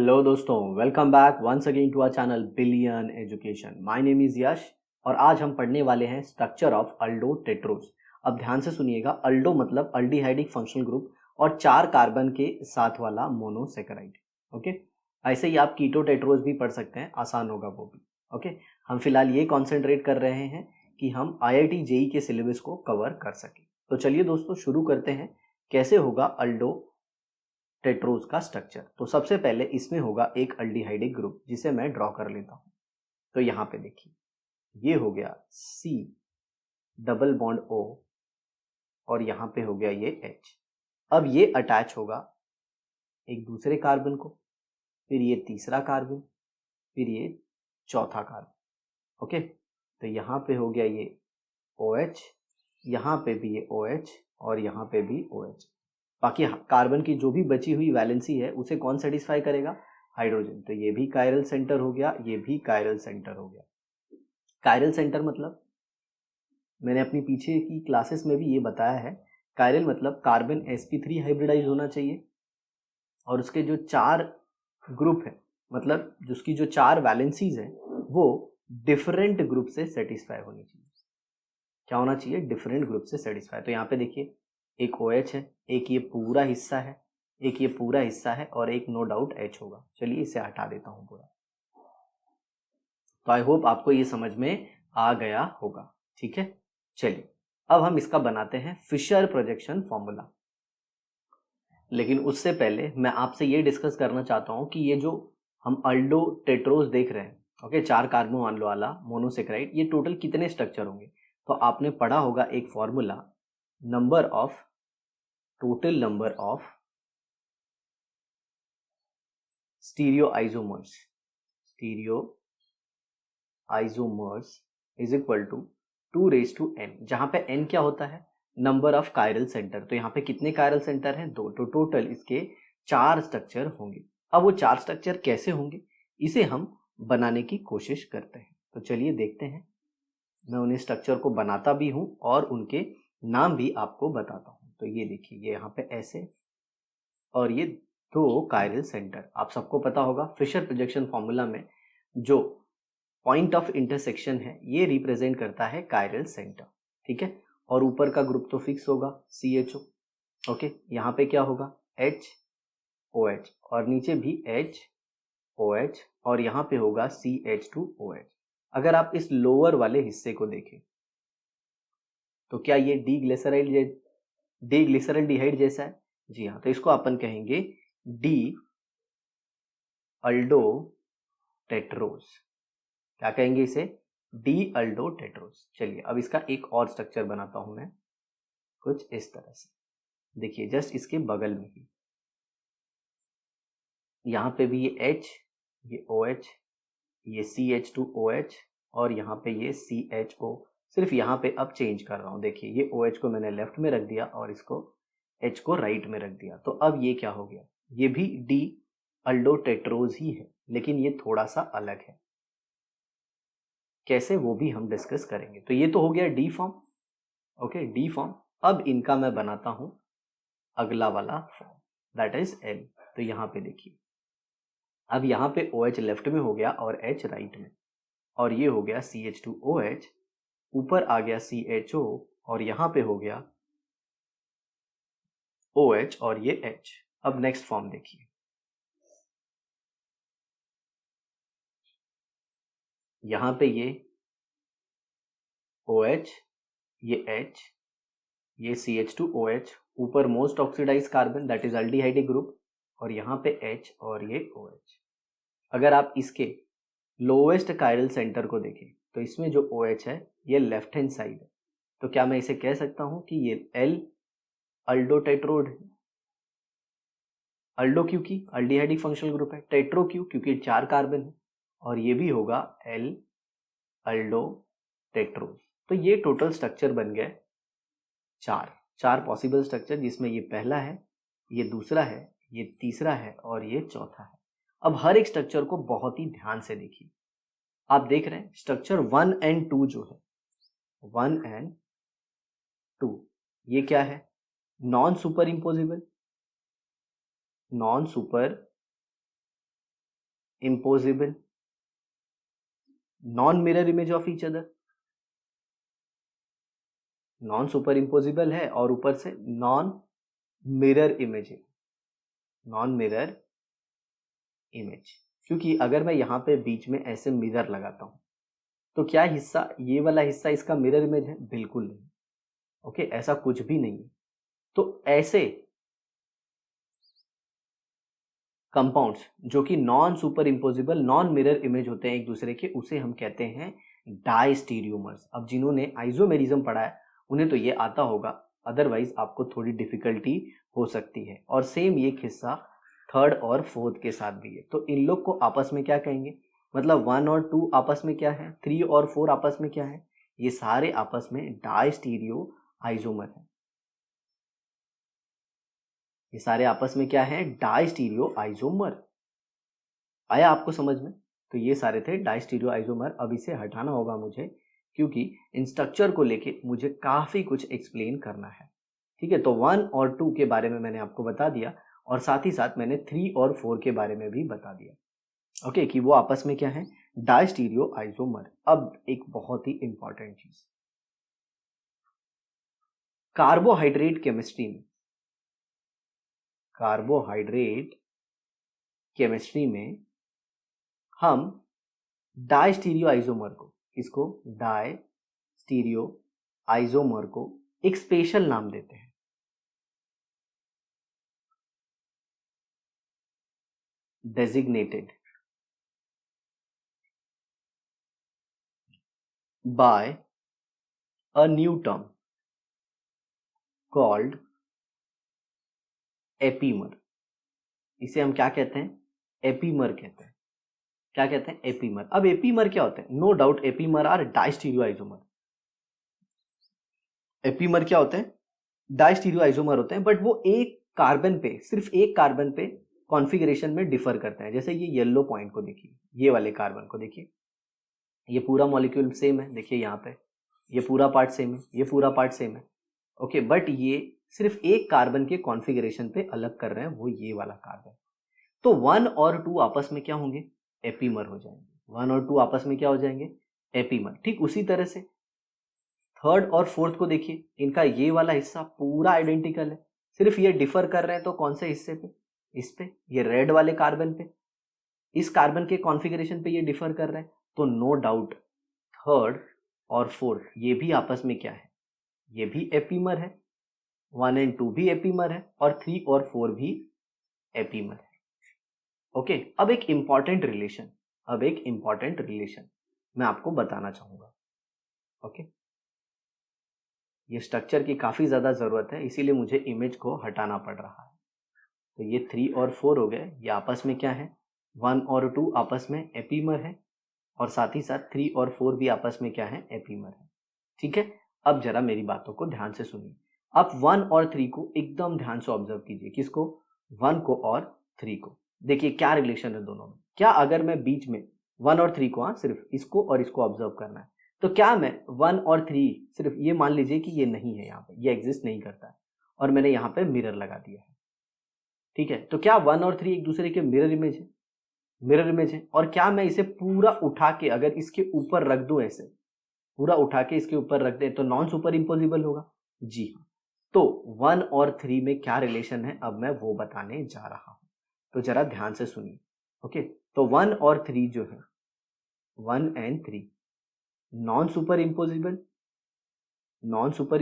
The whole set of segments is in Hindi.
हेलो दोस्तों, welcome back once again to our channel billion education. My name is Yash और आज हम पढ़ने वाले हैं स्ट्रक्चर ऑफ अल्डो टेट्रोस। अब ध्यान से सुनिएगा। अल्डो मतलब अल्डिहाइडिक फंक्शनल ग्रुप और 4 कार्बन के साथ वाला मोनोसेकेराइड। ओके, ऐसे ही आप कीटो टेट्रोस भी पढ़ सकते हैं, आसान होगा वो भी। ओके, हम फिलहाल ये कॉन्सेंट्रेट कर रहे हैं कि हम IIT JEE के सिलेबस को कवर कर सकें। तो चलिए दोस्तों शुरू करते हैं। कैसे होगा अल्डो टेट्रोस का स्ट्रक्चर। तो सबसे पहले इसमें होगा एक अल्डिहाइडिक ग्रुप जिसे मैं ड्रॉ कर लेता हूं। तो यहां पे देखिए, ये हो गया C डबल बॉन्ड O और यहां पे हो गया ये H। अब ये अटैच होगा एक दूसरे कार्बन को, फिर ये तीसरा कार्बन, फिर ये चौथा कार्बन। ओके, तो यहां पे हो गया ये OH, यहां पे भी ये OH और यहां पे भी OH। बाकी कार्बन की जो भी बची हुई वैलेंसी है उसे कौन सेटिस्फाई करेगा? हाइड्रोजन। तो ये भी कायरल सेंटर हो गया, ये भी कायरल सेंटर हो गया। कायरल सेंटर मतलब मैंने अपनी पीछे की क्लासेस में भी ये बताया है। कायरल मतलब कार्बन sp3 हाइब्रिडाइज होना चाहिए और उसके जो 4 ग्रुप है, मतलब जिसकी जो 4 वैलेंसीज है वो डिफरेंट ग्रुप से सेटिस्फाई होनी चाहिए। क्या होना चाहिए? डिफरेंट ग्रुप से सेटिस्फाई। तो यहाँ पे देखिए, एक OH है, एक ये पूरा हिस्सा है, एक ये पूरा हिस्सा है और एक नो डाउट H होगा। चलिए इसे हटा देता हूं पूरा। तो आई होप आपको ये समझ में आ गया होगा। ठीक है, चलिए अब हम इसका बनाते हैं फिशर प्रोजेक्शन फॉर्मूला। लेकिन उससे पहले मैं आपसे ये डिस्कस करना चाहता हूं कि ये जो हम अल्डो टेट्रोस देख रहे हैं, ओके, 4 कार्बन वाला मोनोसेकेराइड, ये टोटल कितने स्ट्रक्चर होंगे? तो आपने पढ़ा होगा एक formula, total number of stereoisomers is equal to 2⁻n, जहां पे n क्या होता है? Number of chiral centre. तो यहाँ पे कितने कायरल सेंटर हैं? 2। तो टोटल इसके 4 स्ट्रक्चर होंगे। अब वो 4 स्ट्रक्चर कैसे होंगे इसे हम बनाने की कोशिश करते हैं। तो चलिए देखते हैं। मैं उन्हें स्ट्रक्चर को बनाता भी हूं और उनके नाम भी आपको बताता हूं। तो ये देखिए, ये यहाँ पे ऐसे और ये 2 कायरल सेंटर। आप सबको पता होगा फिशर प्रोजेक्शन फॉर्मूला में जो पॉइंट ऑफ इंटरसेक्शन है ये रिप्रेजेंट करता है कायरल सेंटर। ठीक है, और ऊपर का ग्रुप तो फिक्स होगा CHO। ओके, यहाँ पे क्या होगा? HOH और नीचे भी HOH और यहाँ पे होगा CH2OH। अगर आप इस लोअर वाले हिस्से को देखें तो क्या ये डी ग्लिसरल्डिहाइड जैसा है? जी हाँ, तो इसको अपन कहेंगे डी अल्डो टेट्रोस। क्या कहेंगे इसे? D aldo tetrose. चलिए अब इसका एक और स्ट्रक्चर बनाता हूं मैं कुछ इस तरह से। देखिए जस्ट इसके बगल में ही यहाँ पे भी ये H, ये OH, ये CH2OH और यहाँ पे ये CHO। सिर्फ यहाँ पे अब चेंज कर रहा हूँ। देखिए ये OH को मैंने लेफ्ट में रख दिया और इसको H को राइट में रख दिया। तो अब ये क्या हो गया? ये भी डी अल्डो टेट्रोस ही है, लेकिन ये थोड़ा सा अलग है। कैसे, वो भी हम डिस्कस करेंगे। तो ये तो हो गया D form. Okay, D form. अब इनका मैं बनाता हूं अगला वाला फॉर्म, दैट इज L। तो यहाँ पे देखिए, अब यहाँ पे OH लेफ्ट में हो गया और H राइट में, और ये हो गया CH2OH, ऊपर आ गया CHO और यहाँ पे हो गया OH और ये H। अब नेक्स्ट फॉर्म देखिए, यहाँ पे ये OH, ये H, ये CH2OH, ऊपर most oxidised carbon that is aldehydic group, और यहाँ पे H और ये OH। अगर आप इसके लोवेस्ट कायरल सेंटर को देखें तो इसमें जो OH है ये लेफ्ट हैंड साइड है। तो क्या मैं इसे कह सकता हूं कि ये L अल्डो टेट्रोड है? अल्डो क्योंकि अल्डिहाइडिक फंक्शनल ग्रुप है, टेट्रो क्योंकि 4 कार्बन है, और ये भी होगा L अल्डो टेट्रोज। तो ये टोटल स्ट्रक्चर बन गए 4 पॉसिबल स्ट्रक्चर, जिसमें ये पहला है, ये दूसरा है, ये तीसरा है और ये चौथा है। अब हर एक स्ट्रक्चर को बहुत ही ध्यान से देखिए। आप देख रहे हैं स्ट्रक्चर 1 एंड 2 जो है, 1 एंड 2, ये क्या है? Non super impossible, non mirror image of each other, non super imposable है और ऊपर से नॉन मिरर इमेज है, नॉन मिरर इमेज। क्योंकि अगर मैं यहाँ पे बीच में ऐसे मिरर लगाता हूं तो क्या हिस्सा, ये वाला हिस्सा इसका मिरर इमेज है? बिल्कुल नहीं। ओके, ऐसा कुछ भी नहीं है। तो ऐसे कंपाउंड्स जो कि non super imposable, non mirror image होते हैं एक दूसरे के, उसे हम कहते हैं डायस्टीरियोमर्स। अब जिन्होंने आइसोमेरिज्म पढ़ा है उन्हें तो ये आता होगा, अदरवाइज आपको थोड़ी डिफिकल्टी हो सकती है। और सेम ये किस्सा थर्ड और फोर्थ के साथ भी है। तो इन लोग को आपस में क्या कहेंगे? मतलब 1 और 2 आपस में क्या है, 3 और 4 आपस में क्या है? ये सारे आपस में डायस्टीरियो आइसोमर है। ये सारे आपस में क्या है? Diastereo isomer. आया आपको समझ में? तो ये सारे थे डायस्टीरियो आइसोमर। अब इसे हटाना होगा मुझे, क्योंकि इन स्ट्रक्चर को लेके मुझे काफी कुछ एक्सप्लेन करना है। ठीक है, तो 1 और 2 के बारे में मैंने आपको बता दिया और साथ ही साथ मैंने 3 और 4 के बारे में भी बता दिया। ओके, कि वो आपस में क्या है? Diastereo isomer. अब एक बहुत ही इंपॉर्टेंट चीज, कार्बोहाइड्रेट केमिस्ट्री में, कार्बोहाइड्रेट केमिस्ट्री में हम डायस्टीरियो आइसोमर को, इसको डायस्टीरियो आइसोमर को एक स्पेशल नाम देते हैं, designated by a new term called epimer. इसे हम क्या कहते हैं? एपीमर कहते हैं। क्या कहते हैं? एपीमर। अब एपीमर क्या होते हैं? No doubt epimer are diastereoisomer. Epimer क्या होते हैं? डायस्टीरियो आइसोमर होते हैं, बट वो एक कार्बन पे, सिर्फ एक कार्बन पे कॉन्फ़िगरेशन में डिफर करते हैं। जैसे ये येलो पॉइंट को देखिए, ये वाले कार्बन को देखिए, ये पूरा मॉलिक्यूल सेम है, देखिए यहाँ पे ये पूरा पार्ट सेम है, ये पूरा पार्ट सेम है। ओके, बट ये सिर्फ एक कार्बन के कॉन्फ़िगरेशन पे अलग कर रहे हैं, वो ये वाला कार्बन। तो 1 और 2 आपस में क्या होंगे? एपीमर हो जाएंगे। 1 और 2 आपस में क्या हो जाएंगे? एपीमर। ठीक उसी तरह से थर्ड और फोर्थ को देखिए, इनका ये वाला हिस्सा पूरा आइडेंटिकल है, सिर्फ ये डिफर कर रहे हैं तो कौन से हिस्से पे? इस पे, ये रेड वाले कार्बन पे, इस कार्बन के कॉन्फ़िगरेशन पे ये डिफर कर रहे हैं। तो नो डाउट थर्ड और फोर्थ ये भी आपस में क्या है? ये भी एपीमर है। 1 एंड 2 भी एपीमर है और 3 और 4 भी एपीमर है। ओके, अब एक इंपॉर्टेंट रिलेशन, मैं आपको बताना चाहूंगा। ओके, ये स्ट्रक्चर की काफी ज्यादा जरूरत है, इसीलिए मुझे इमेज को हटाना पड़ रहा है। तो ये 3 और 4 हो गए, ये आपस में क्या है? 1 और 2 आपस में एपीमर है और साथ ही साथ 3 और 4 भी आपस में क्या है? एपीमर है। ठीक है, अब जरा मेरी बातों को ध्यान से सुनिए। आप 1 और 3 को एकदम ध्यान से ऑब्जर्व कीजिए। किसको? 1 को और 3 को। देखिए क्या रिलेशन है दोनों में। क्या अगर मैं बीच में 1 और 3 को, हाँ सिर्फ इसको और इसको ऑब्जर्व करना है, तो क्या मैं 1 और 3 सिर्फ ये मान लीजिए कि ये नहीं है, यहाँ पे ये एग्जिस्ट नहीं करता है और मैंने यहाँ पे मिरर लगा दिया है। ठीक है, तो क्या 1 और 3 एक दूसरे के मिरर इमेज है? मिरर इमेज है। और क्या मैं इसे पूरा उठा के अगर इसके ऊपर रख दूं, ऐसे पूरा उठा के इसके ऊपर रख दें तो नॉन सुपर इम्पोजिबल होगा? जी हाँ। तो 1 और 3 में क्या रिलेशन है, अब मैं वो बताने जा रहा हूं, तो जरा ध्यान से सुनिए। ओके, तो 1 और 3 जो है, 1 and 3 non super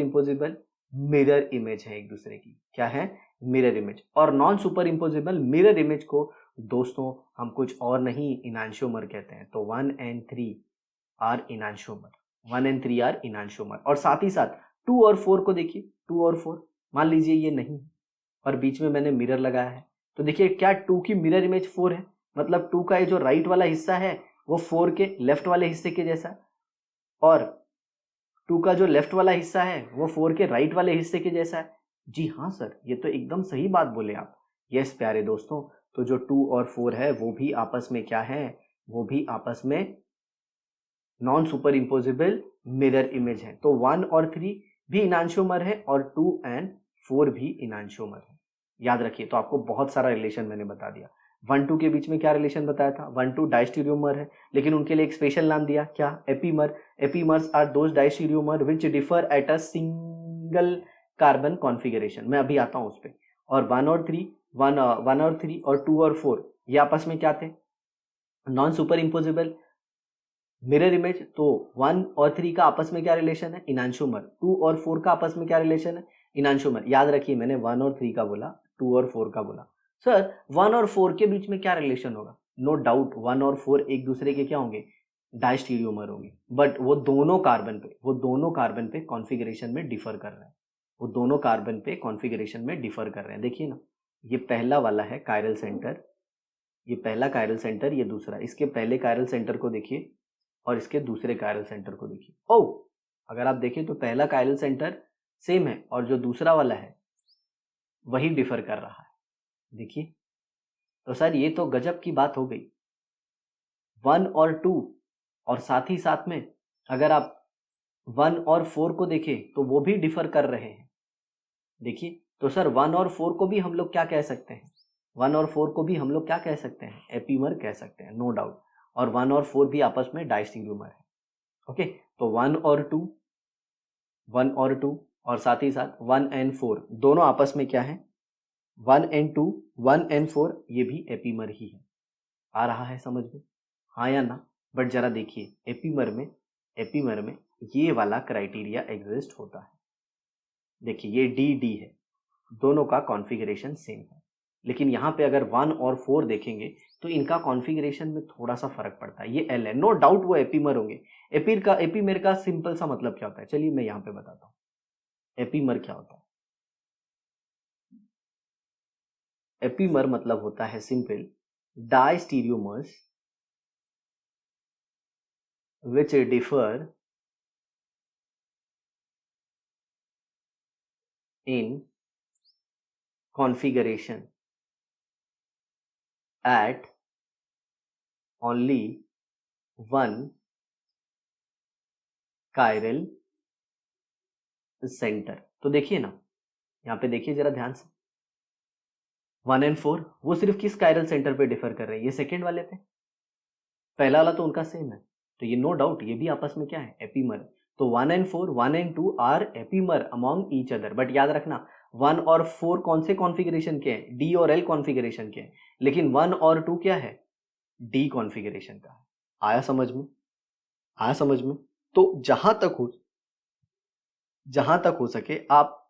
imposable, mirror image है एक दूसरे की। क्या है? Mirror image. और non super imposable mirror image को दोस्तों हम कुछ और नहीं इनांशियोमर कहते हैं। तो 1 एंड 3 आर इनांशियोमर, 1 एंड 3 आर इनांशियोमर। और साथ ही साथ 2 और 4 को देखिए, 2 और 4 मान लीजिए ये नहीं है और बीच में मैंने मिरर लगाया है, तो देखिए क्या 2 की मिरर इमेज 4 है? मतलब 2 का ये जो राइट वाला हिस्सा है वो 4 के लेफ्ट वाले हिस्से के जैसा है, और 2 का जो लेफ्ट वाला हिस्सा है वो 4 के राइट वाले हिस्से के जैसा है। जी हाँ सर, ये तो एकदम सही बात बोले आप। यस प्यारे दोस्तों, तो जो 2 और 4 है वो भी आपस में क्या है? वो भी आपस में non super imposable mirror image है। तो 1 और 3 भी इनांशियोमर है और 2 एंड 4 भी इनांशियोमर है। याद रखिए, तो आपको बहुत सारा रिलेशन मैंने बता दिया। 1-2 के बीच में क्या रिलेशन बताया था, 1-2 डाइस्टीरियोमर है, लेकिन उनके लिए एक स्पेशल नाम दिया, क्या, epimer. Epimers are those diastereomer which differ at a single carbon configuration. मैं अभी आता हूं उस पर। और 1 और 3, 1 और 3 और 2 और 4 ये आपस में क्या थे, non super imposable mirror image. तो 1 और 3 का आपस में क्या रिलेशन है, इनांशोमर। 2 और 4 का आपस में क्या रिलेशन है, इनांशोमर। याद रखिए मैंने 1 और 3 का बोला, 2 और 4 का बोला। सर 1 और 4 के बीच में क्या रिलेशन होगा, नो डाउट 1 और 4 एक दूसरे के क्या होंगे, डाइस्टीरियोमर होंगे। बट वो दोनों कार्बन पे कॉन्फ़िगरेशन में डिफर कर रहे हैं, वो दोनों कार्बन पे कॉन्फ़िगरेशन में डिफर कर रहे हैं। देखिए ना, ये पहला वाला है कायरल सेंटर, ये पहला कायरल सेंटर, ये दूसरा। इसके पहले कायरल सेंटर को देखिए और इसके दूसरे कायरल सेंटर को देखिए। ओह, अगर आप देखें तो पहला कायरल सेंटर सेम है और जो दूसरा वाला है वही डिफर कर रहा है। देखिए तो सर ये तो गजब की बात हो गई। 1 और 2 और साथ ही साथ में अगर आप 1 और 4 को देखें तो वो भी डिफर कर रहे हैं। देखिए तो सर 1 और 4 को भी हम लोग क्या कह सकते हैं, 1 और 4 को भी हम लोग क्या कह सकते हैं, एपीमर कह सकते हैं, नो डाउट। और 1 और 4 भी आपस में डाइस्टीरियोमर है। ओके, तो 1 और 2 और साथ ही साथ 1 एंड 4 दोनों आपस में क्या है, 1 एंड 2, 1 एंड 4 ये भी एपीमर ही है। आ रहा है समझ में, हाँ या ना। बट जरा देखिए एपीमर में ये वाला क्राइटेरिया एग्जिस्ट होता है। देखिए ये डी है, दोनों का कॉन्फ़िगरेशन सेम है। लेकिन यहाँ पे अगर 1 और 4 देखेंगे तो इनका कॉन्फ़िगरेशन में थोड़ा सा फर्क पड़ता है। ये एल है, नो डाउट वो एपीमर होंगे। एपीमर का सिंपल सा मतलब क्या होता है, चलिए मैं यहाँ पे बताता हूँ। एपीमर क्या होता है, एपीमर मतलब होता है simple, डाइस्टीरियोमर्स which differ in configuration at only one chiral center। तो देखिए ना, यहाँ पे देखिए जरा ध्यान से, 1 एंड 4 वो सिर्फ किस कायरल सेंटर पे डिफर कर रहे हैं, ये सेकेंड वाले पे। पहला वाला तो उनका सेम है, तो ये नो डाउट ये भी आपस में क्या है, एपीमर। तो 1 and 4, 1 and 2 are epimer among each other. But याद रखना 1 और 4 कौन से कॉन्फ़िगरेशन के हैं, डी और एल कॉन्फ़िगरेशन के हैं। लेकिन 1 और 2 क्या है, डी कॉन्फ़िगरेशन का है। आया समझ में, आया समझ में। तो जहां तक हो सके आप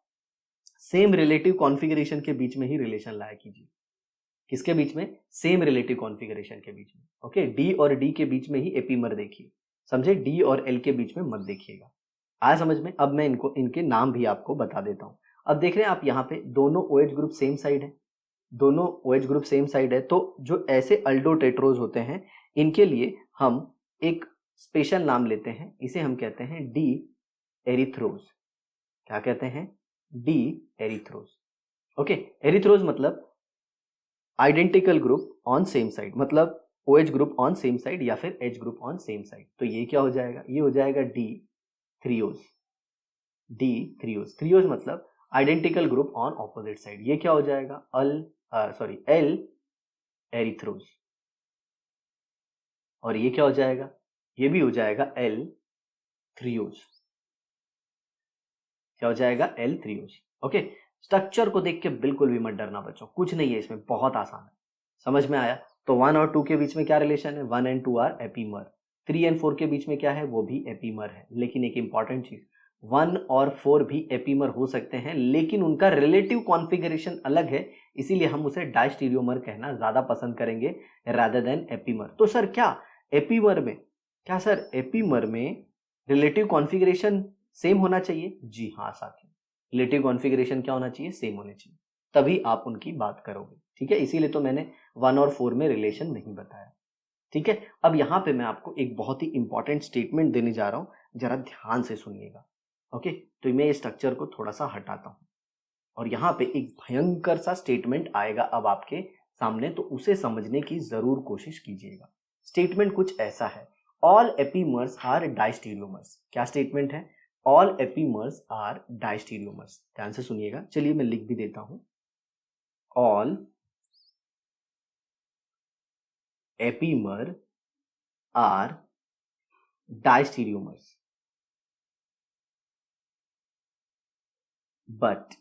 सेम रिलेटिव कॉन्फ़िगरेशन के बीच में ही रिलेशन लाया कीजिए। किसके बीच में, सेम रिलेटिव कॉन्फ़िगरेशन के बीच में। ओके, डी और डी के बीच में ही एपीमर देखिए, समझे, डी और एल के बीच में मत देखिएगा। आया समझ में। अब मैं इनके नाम भी आपको बता देता हूं। अब देख रहे हैं आप यहाँ पे दोनों OH ग्रुप सेम साइड है, दोनों OH ग्रुप सेम साइड है। तो जो ऐसे अल्डोटेट्रोज होते हैं इनके लिए हम एक स्पेशल नाम लेते हैं, इसे हम कहते हैं डी एरिथ्रोज। क्या कहते हैं, डी एरिथ्रोज। ओके, एरिथ्रोज मतलब identical group on same side, मतलब OH group on same side या फिर H group on same side. तो ये क्या हो जाएगा, ये हो जाएगा डी थ्रियोज। डी थ्रियोज, थ्रियोज मतलब identical group on opposite side. ये क्या हो जाएगा, एल एरिथ्रोज। और ये क्या हो जाएगा, ये भी हो जाएगा एल थ्रियोज। क्या हो जाएगा, एल थ्रियोज। ओके, स्ट्रक्चर को देख के बिल्कुल भी मत डरना बच्चों, कुछ नहीं है इसमें, बहुत आसान है। समझ में आया। तो 1 और 2 के बीच में क्या रिलेशन है, 1 एंड 2 आर एपीमर। 3 एंड 4 के बीच में क्या है, वो भी एपीमर है। लेकिन एक इंपॉर्टेंट चीज, 1 और 4 भी एपीमर हो सकते हैं लेकिन उनका रिलेटिव कॉन्फ़िगरेशन अलग है, इसीलिए हम उसे डाइस्टीरियोमर कहना ज्यादा पसंद करेंगे रादर देन एपीमर। तो सर क्या एपीमर में, क्या सर एपीमर में रिलेटिव कॉन्फ़िगरेशन सेम होना चाहिए, जी हाँ साथियों, रिलेटिव कॉन्फ़िगरेशन क्या होना चाहिए, सेम होने चाहिए, तभी आप उनकी बात करोगे। ठीक है, इसीलिए तो मैंने 1 और 4 में रिलेशन नहीं बताया। ठीक है, अब यहां पे मैं आपको एक बहुत ही इंपॉर्टेंट स्टेटमेंट देने जा रहा हूं, जरा ध्यान से सुनिएगा। ओके, तो मैं इस स्ट्रक्चर को थोड़ा सा हटाता हूं और यहां पे एक भयंकर सा स्टेटमेंट आएगा अब आपके सामने, तो उसे समझने की जरूर कोशिश कीजिएगा। स्टेटमेंट कुछ ऐसा है, ऑल एपीमर्स आर डाइस्टीरियोमर्स। क्या स्टेटमेंट है, ऑल एपीमर्स आर डाइस्टीरियोमर्स। ध्यान से सुनिएगा, चलिए मैं लिख भी देता हूं, all epimer are diastereomers, but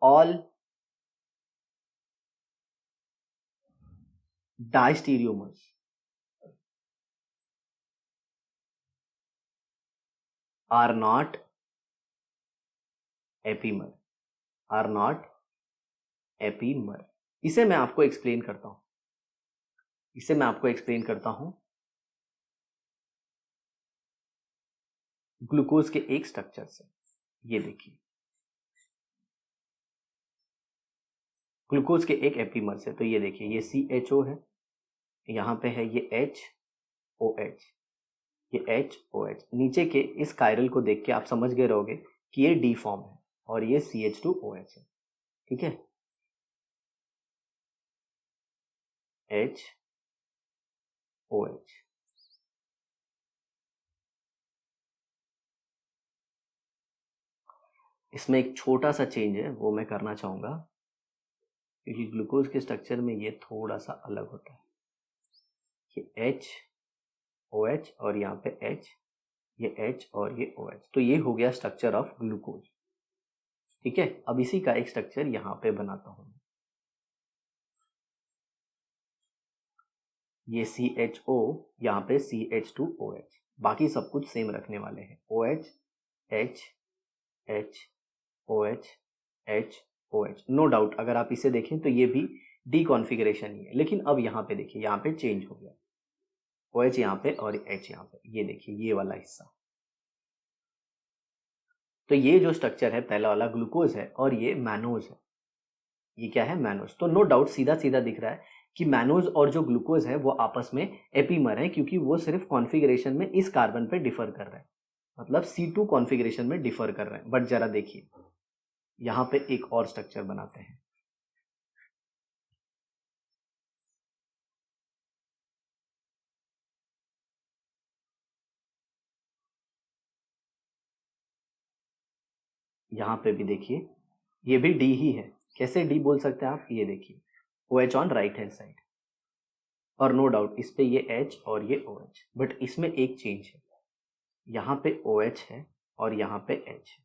all diastereomers are not epimer, are not epimer. इसे मैं आपको एक्सप्लेन करता हूं ग्लूकोज के एक स्ट्रक्चर से। ये देखिए, ग्लूकोज के एक एपीमर से। तो ये देखिए, ये CHO है, यहां पे है ये HOH, ये HOH। नीचे के इस कायरल को देख के आप समझ गए रहोगे कि ये डी फॉर्म है और ये CH2OH है। ठीक है, HOH। इसमें एक छोटा सा चेंज है, वो मैं करना चाहूंगा, क्योंकि ग्लूकोज के स्ट्रक्चर में ये थोड़ा सा अलग होता है। ये HOH और यहाँ पे H, ये H और ये OH। तो ये हो गया स्ट्रक्चर ऑफ ग्लूकोज। ठीक है, अब इसी का एक स्ट्रक्चर यहाँ पे बनाता हूं। ये CHO, यहाँ पे CH2OH। बाकी सब कुछ सेम रखने वाले हैं। OH, H, H, OH, H, OH। No doubt अगर आप इसे देखें तो ये भी डी कॉन्फ़िगरेशन ही है, लेकिन अब यहाँ पे देखिए, यहाँ पे चेंज हो गया। OH यहाँ पे और H यहाँ पे, ये देखिए ये वाला हिस्सा। तो ये जो स्ट्रक्चर है पहला वाला ग्लूकोज है और ये मैनोज है। ये क्या है? मैनोज। तो नो डाउट सीधा सीधा दिख रहा है कि मैनोज और जो ग्लूकोज है वो आपस में एपीमर है, क्योंकि वो सिर्फ कॉन्फ़िगरेशन में इस कार्बन पे डिफर कर रहे हैं, मतलब C2 कॉन्फ़िगरेशन में डिफर कर रहे हैं। बट जरा देखिए, यहां पे एक और स्ट्रक्चर बनाते हैं। यहां पे भी देखिए, ये भी डी ही है। कैसे डी बोल सकते हैं आप? ये देखिए, OH on right hand side, और नो डाउट इस पे ये H और ये OH। बट इसमें एक चेंज है, यहाँ पे OH है और यहाँ पे H है,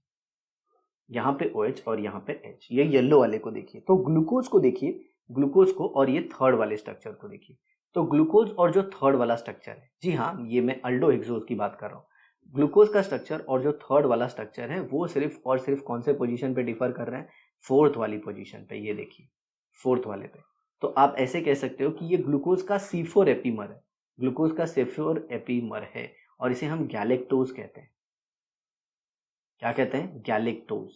यहाँ पे OH और यहाँ पे H। ये येलो वाले को देखिए। तो ग्लूकोज को देखिए, ग्लूकोज को, और ये थर्ड वाले स्ट्रक्चर को देखिए। तो ग्लूकोज और जो थर्ड वाला स्ट्रक्चर है, जी हाँ, ये मैं अल्डोहेक्सोज की बात कर रहा हूँ। ग्लूकोज का स्ट्रक्चर और जो थर्ड वाला स्ट्रक्चर है वो सिर्फ और सिर्फ कौन से पोजीशन पे डिफर कर रहे हैं? फोर्थ वाली पोजीशन पे। ये देखिए, फोर्थ वाले पे। तो आप ऐसे कह सकते हो कि ये ग्लूकोज का C4 एपीमर है, ग्लूकोज का C4 एपीमर है, और इसे हम गैलेक्टोज कहते हैं। क्या कहते हैं? गैलेक्टोज।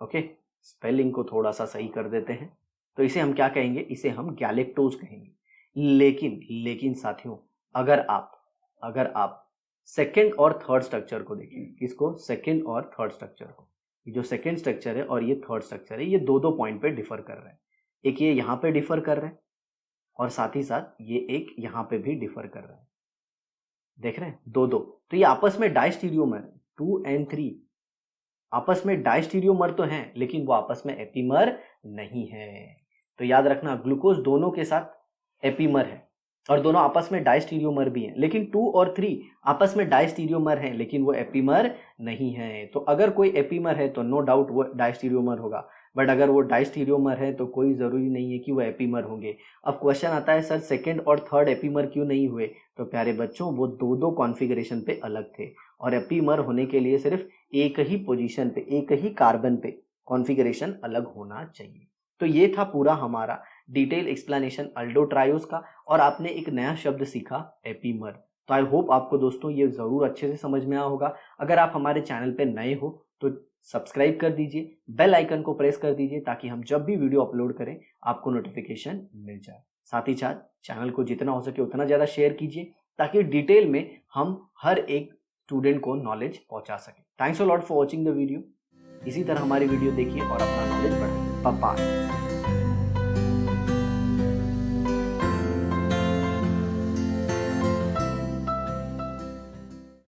ओके, स्पेलिंग को थोड़ा सा सही कर देते हैं। तो इसे हम क्या कहेंगे? इसे हम गैलेक्टोज कहेंगे। लेकिन साथियों, अगर आप सेकेंड और थर्ड स्ट्रक्चर को देखें, किसको? सेकेंड और थर्ड स्ट्रक्चर को। जो सेकेंड स्ट्रक्चर है और ये थर्ड स्ट्रक्चर है, ये दो पॉइंट पे डिफर कर रहे हैं। एक ये यहाँ पे डिफर कर रहे हैं और साथ ही साथ ये एक यहाँ पे भी डिफर कर रहे हैं। देख रहे हैं? दो। तो ये आपस में डायस्टीरियोमर, 2 and 3 आपस में डायस्टीरियोमर तो हैं, लेकिन वो आपस में एपीमर नहीं है। तो याद रखना, ग्लूकोज दोनों के साथ एपीमर है और दोनों आपस में डायस्टीरियोमर भी हैं, लेकिन 2 और 3 आपस में डायस्टीरियोमर हैं, लेकिन वो एपीमर नहीं है। तो अगर कोई एपीमर है तो नो डाउट वो डायस्टीरियोमर होगा, बट अगर वो डायस्टीरियोमर है तो कोई ज़रूरी नहीं है कि वो एपीमर होंगे। अब क्वेश्चन आता है, सर सेकेंड और थर्ड एपीमर क्यों नहीं हुए? तो प्यारे बच्चों, वो दो कॉन्फ़िगरेशन पे अलग थे, और एपीमर होने के लिए सिर्फ एक ही पोजीशन पे, एक ही कार्बन पे कॉन्फ़िगरेशन अलग होना चाहिए। तो ये था पूरा हमारा डिटेल एक्सप्लेनेशन अल्डो ट्रायोस का, और आपने एक नया शब्द सीखा, एपीमर। तो आई होप आपको दोस्तों ये ज़रूर अच्छे से समझ में आया होगा। अगर आप हमारे चैनल पे नए हो तो सब्सक्राइब कर दीजिए, बेल आइकन को प्रेस कर दीजिए, ताकि हम जब भी वीडियो अपलोड करें आपको नोटिफिकेशन मिल जाए। साथ ही साथ चैनल को जितना हो सके उतना ज़्यादा शेयर कीजिए, ताकि डिटेल में हम हर एक स्टूडेंट को नॉलेज पहुंचा सकें। Thanks a lot for watching the video. इसी तरह हमारी वीडियो देखिए और अपना नॉलेज बढ़ाइए। Bye bye.